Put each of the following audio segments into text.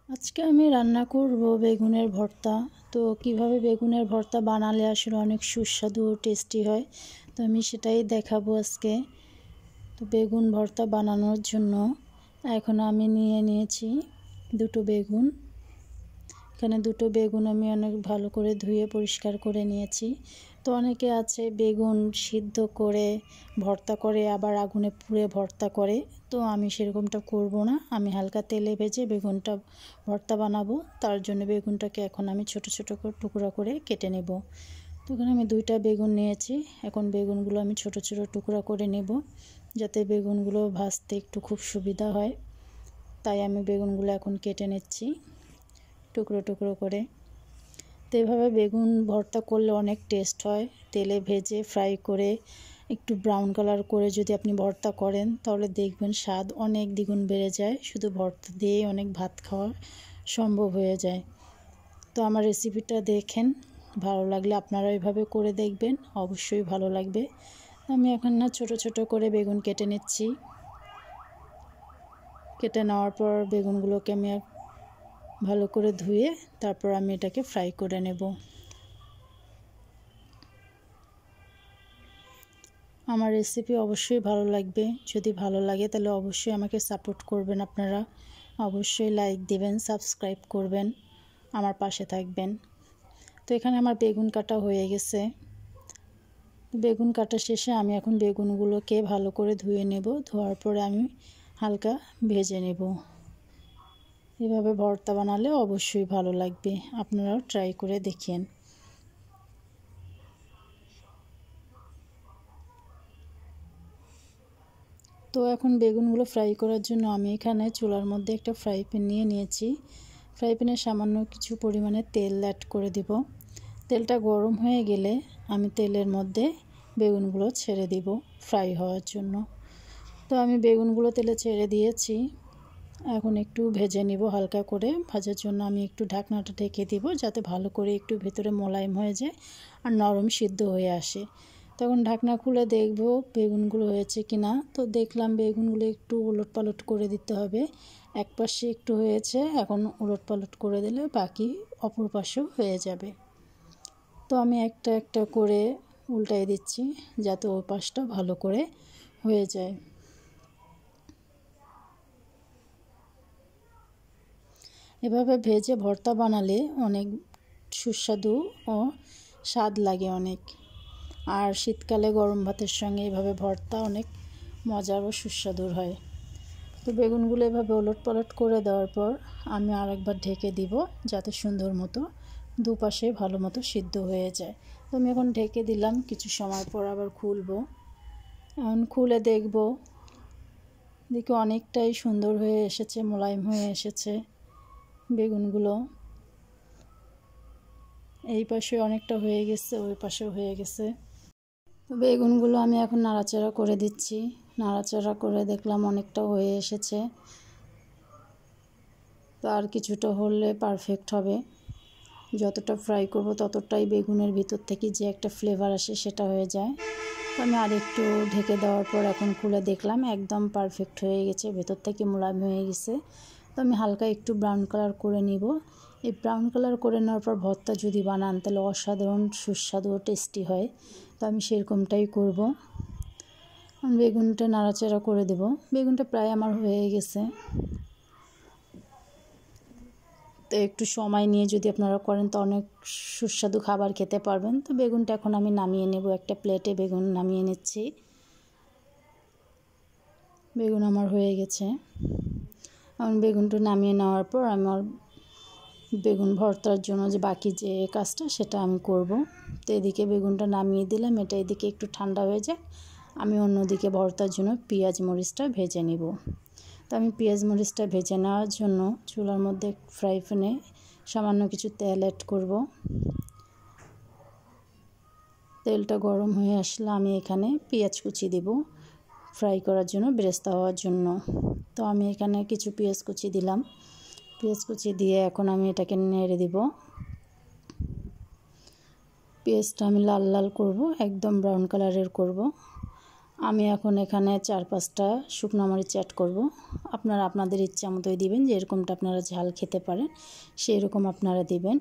আজকে আমি রান্না করব বেগুনের ভর্তা। তো কিভাবে বেগুনের ভর্তা বানালে আসলে অনেক সুস্বাদু ও টেস্টি হয়, তো আমি সেটাই দেখাবো আজকে। তো বেগুন ভর্তা বানানোর জন্য এখন আমি নিয়েছি দুটো বেগুন। এখানে দুটো বেগুন আমি অনেক ভালো করে ধুয়ে পরিষ্কার করে নিয়েছি। তো অনেকে আছে বেগুন সিদ্ধ করে ভর্তা করে, আবার আগুনে পুড়ে ভর্তা করে। তো আমি সেরকমটা করব না, আমি হালকা তেলে ভেজে বেগুনটা ভর্তা বানাবো। তার জন্য বেগুনটাকে এখন আমি ছোট ছোট করে টুকরা করে কেটে নেব। তো এখানে আমি দুইটা বেগুন নিয়েছি। এখন বেগুনগুলো আমি ছোট ছোট টুকরা করে নেব, যাতে বেগুনগুলো ভাজতে একটু খুব সুবিধা হয়। তাই আমি বেগুনগুলো এখন কেটে নিচ্ছি টুকরো টুকরো করে। তো এভাবে বেগুন ভর্তা করলে অনেক টেস্ট হয়। তেলে ভেজে ফ্রাই করে একটু ব্রাউন কালার করে যদি আপনি ভর্তা করেন, তাহলে দেখবেন স্বাদ অনেক দ্বিগুণ বেড়ে যায়। শুধু ভর্তা দিয়েই অনেক ভাত খাওয়া সম্ভব হয়ে যায়। তো আমার রেসিপিটা দেখেন, ভালো লাগলে আপনারা এভাবে করে দেখবেন, অবশ্যই ভালো লাগবে। আমি এখন ছোট ছোট করে বেগুন কেটে নিচ্ছি। কেটে নেওয়ার পর বেগুনগুলোকে আমি ভালো করে ধুয়ে তারপর আমি এটাকে ফ্রাই করে নেব। আমার রেসিপি অবশ্যই ভালো লাগবে। যদি ভালো লাগে তাহলে অবশ্যই আমাকে সাপোর্ট করবেন আপনারা। অবশ্যই লাইক দিবেন, সাবস্ক্রাইব করবেন, আমার পাশে থাকবেন। তো এখানে আমার বেগুন কাটা হয়ে গেছে। বেগুন কাটা শেষে আমি এখন বেগুনগুলোকে ভালো করে ধুয়ে নেব। ধোয়ার পরে আমি হালকা ভেজে নেব। এভাবে ভর্তা বানালে অবশ্যই ভালো লাগবে, আপনারাও ট্রাই করে দেখেন। তো এখন বেগুনগুলো ফ্রাই করার জন্য আমি এখানে চুলার মধ্যে একটা ফ্রাই প্যান নিয়েছি। ফ্রাই প্যানে সামান্য কিছু পরিমাণে তেল অ্যাড করে দিব। তেলটা গরম হয়ে গেলে আমি তেলের মধ্যে বেগুনগুলো ছেড়ে দিব ফ্রাই হওয়ার জন্য। তো আমি বেগুনগুলো তেলে ছেড়ে দিয়েছি। এখন একটু ভেজে নিব হালকা করে। ভাজার জন্য আমি একটু ঢাকনাটা ঢেকে দিব, যাতে ভালো করে একটু ভেতরে মোলায়েম হয়ে যায় আর নরম সিদ্ধ হয়ে আসে। তখন ঢাকনা খুলে দেখব বেগুনগুলো হয়েছে কিনা। তো দেখলাম বেগুনগুলো একটু উলটপালট করে দিতে হবে। এক পাশে একটু হয়েছে, এখন উলটপালট করে দিলে বাকি অপর পাশেও হয়ে যাবে। তো আমি একটা একটা করে উল্টাই দিচ্ছি, যাতে ওই পাশটা ভালো করে হয়ে যায়। এভাবে ভেজে ভর্তা বানালে অনেক সুস্বাদু ও স্বাদ লাগে অনেক। আর শীতকালে গরম ভাতের সঙ্গে এভাবে ভর্তা অনেক মজার ও সুস্বাদুর হয়। তো বেগুনগুলো এভাবে ওলটপালট করে দেওয়ার পর আমি আরেকবার ঢেকে দিব, যাতে সুন্দর মতো দুপাশে ভালো মতো সিদ্ধ হয়ে যায়। তো আমি এখন ঢেকে দিলাম, কিছু সময় পর আবার খুলবো। এখন খুলে দেখব, দেখি অনেকটাই সুন্দর হয়ে এসেছে, মোলায়েম হয়ে এসেছে বেগুনগুলো। এই পাশে অনেকটা হয়ে গেছে, ওই পাশেও হয়ে গেছে। তো বেগুনগুলো আমি এখন নাড়াচাড়া করে দিচ্ছি। নাড়াচাড়া করে দেখলাম অনেকটা হয়ে এসেছে। তো আর কিছুটা হলে পারফেক্ট হবে। যতটা ফ্রাই করব ততটাই বেগুনের ভিতর থেকে যে একটা ফ্লেভার আসে সেটা হয়ে যায়। তো আমি আর একটু ঢেকে দেওয়ার পর এখন খুলে দেখলাম একদম পারফেক্ট হয়ে গেছে, ভেতর থেকে মোলায়েম হয়ে গেছে। তো আমি হালকা একটু ব্রাউন কালার করে নিব। এই ব্রাউন কালার করে নেওয়ার পর ভর্তা যদি বানান তাহলে অসাধারণ সুস্বাদু ও টেস্টি হয়। তো আমি সেরকমটাই করব। বেগুনটা নাড়াচাড়া করে দেব। বেগুনটা প্রায় আমার হয়ে গেছে। তো একটু সময় নিয়ে যদি আপনারা করেন তো অনেক সুস্বাদু খাবার খেতে পারবেন। তো বেগুনটা এখন আমি নামিয়ে নেব, একটা প্লেটে বেগুন নামিয়ে নিচ্ছি। বেগুন আমার হয়ে গেছে। এখন বেগুনটা নামিয়ে নেওয়ার পর আমার বেগুন ভর্তার জন্য যে বাকি যে কাজটা সেটা আমি করব। তো এদিকে বেগুনটা নামিয়ে দিলাম, এটা এদিকে একটু ঠান্ডা হয়ে যাক। আমি অন্যদিকে ভর্তার জন্য পেঁয়াজ মরিচটা ভেজে নিব। তো আমি পেঁয়াজ মরিচটা ভেজে নেওয়ার জন্য চুলার মধ্যে ফ্রাই প্যানে সামান্য কিছু তেল অ্যাড করব। তেলটা গরম হয়ে আসলে আমি এখানে পেঁয়াজ কুচি দেব ফ্রাই করার জন্য, বেরেস্তা হওয়ার জন্য। তো আমি এখানে কিছু পেঁয়াজ কুচি দিলাম। পেঁয়াজ কুচি দিয়ে এখন আমি এটাকে নেড়ে দিব। পেঁয়াজটা আমি লাল লাল করব, একদম ব্রাউন কালারের করব। আমি এখন এখানে 4-5টা শুকনো মরিচ অ্যাড করব। আপনারা আপনাদের ইচ্ছা মতোই দিবেন, যেরকমটা আপনারা ঝাল খেতে পারেন সেই রকম আপনারা দিবেন।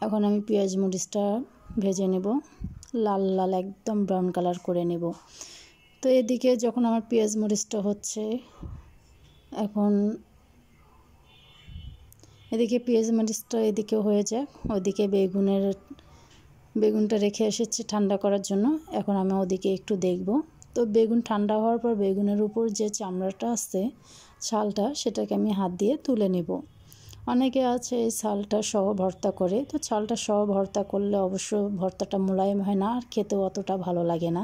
এখন আমি পেঁয়াজ মরিচটা ভেজে নেব, লাল লাল একদম ব্রাউন কালার করে নেব। তো এদিকে যখন আমার পেঁয়াজ মরিচটা হচ্ছে, এখন এদিকে পেঁয়াজ মরিচটা এদিকে হয়ে যাক, ওদিকে বেগুনটা রেখে এসেছি ঠান্ডা করার জন্য। এখন আমি ওদিকে একটু দেখব। তো বেগুন ঠান্ডা হওয়ার পর বেগুনের উপর যে চামড়াটা আছে, ছালটা, সেটাকে আমি হাত দিয়ে তুলে নেব। অনেকে আছে এই ছালটা সহ ভর্তা করে, তো ছালটা সহ ভর্তা করলে অবশ্য ভর্তাটা মোলায়েম হয় না আর খেতেও অতটা ভালো লাগে না।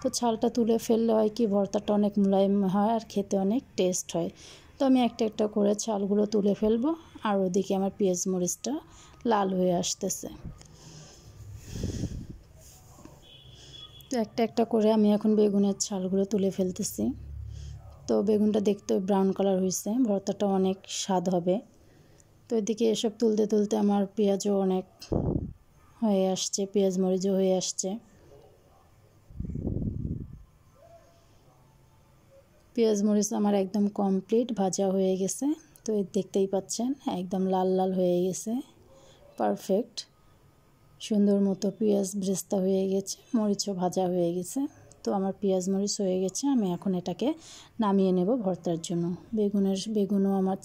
তো ছালটা তুলে ফেললে হয় কি, ভর্তাটা অনেক মোলায়েম হয় আর খেতে অনেক টেস্ট হয়। তো আমি একটা একটা করে ছালগুলো তুলে ফেলবো। আর ওদিকে আমার পেঁয়াজ মরিচটা লাল হয়ে আসতেছে। তো একটা একটা করে আমি এখন বেগুনের ছালগুলো তুলে ফেলতেছি। তো বেগুনটা দেখতে ব্রাউন কালার হয়েছে, ভর্তাটা অনেক স্বাদ হবে। তো এদিকে এসব তুলতে তুলতে আমার পেঁয়াজও অনেক হয়ে আসছে, পেঁয়াজ মরিচও হয়ে আসছে। পেঁয়াজ মরিচ আমার একদম কমপ্লিট ভাজা হয়ে গেছে। তো দেখতেই পাচ্ছেন একদম লাল লাল হয়ে গেছে, পারফেক্ট সুন্দর মতো পেঁয়াজ ব্রেস্তা হয়ে গেছে, মরিচও ভাজা হয়ে গেছে। তো আমার পেঁয়াজ মরিচ হয়ে গেছে, আমি এখন এটাকে নামিয়ে নেব ভর্তার জন্য। বেগুনও আমার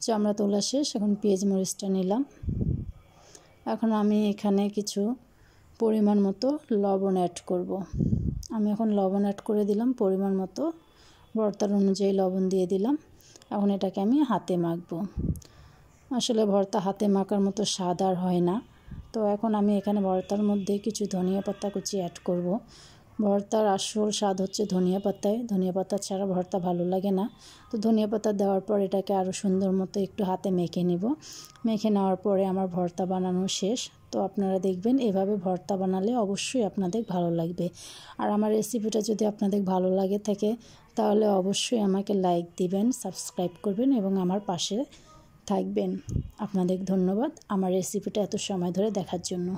চামড়া তোলা শেষ, এখন পেঁয়াজ মরিচটা নিলাম। এখন আমি এখানে কিছু পরিমাণ মতো লবণ অ্যাড করব। আমি এখন লবণ অ্যাড করে দিলাম পরিমাণ মতো, ভর্তার অনুযায়ী লবণ দিয়ে দিলাম। এখন এটাকে আমি হাতে মাখবো। আসলে ভর্তা হাতে মাখার মতো স্বাদ আর হয় না। তো এখন আমি এখানে ভর্তার মধ্যে কিছু ধনিয়া পাতা কুচি অ্যাড করব। ভর্তার আসল স্বাদ হচ্ছে ধনিয়া পাতায়, ধনিয়া পাতা ছাড়া ভর্তা ভালো লাগে না। তো ধনিয়া পাতা দেওয়ার পর এটাকে আরও সুন্দর মতো একটু হাতে মেখে নিব। মেখে নেওয়ার পরে আমার ভর্তা বানানো শেষ। তো আপনারা দেখবেন এভাবে ভর্তা বানালে অবশ্যই আপনাদের ভালো লাগবে। আর আমার রেসিপিটা যদি আপনাদের ভালো লাগে থাকে, তাহলে অবশ্যই আমাকে লাইক দিবেন, সাবস্ক্রাইব করবেন এবং আমার পাশে থাকবেন। আপনাদের ধন্যবাদ আমার রেসিপিটা এত সময় ধরে দেখার জন্য।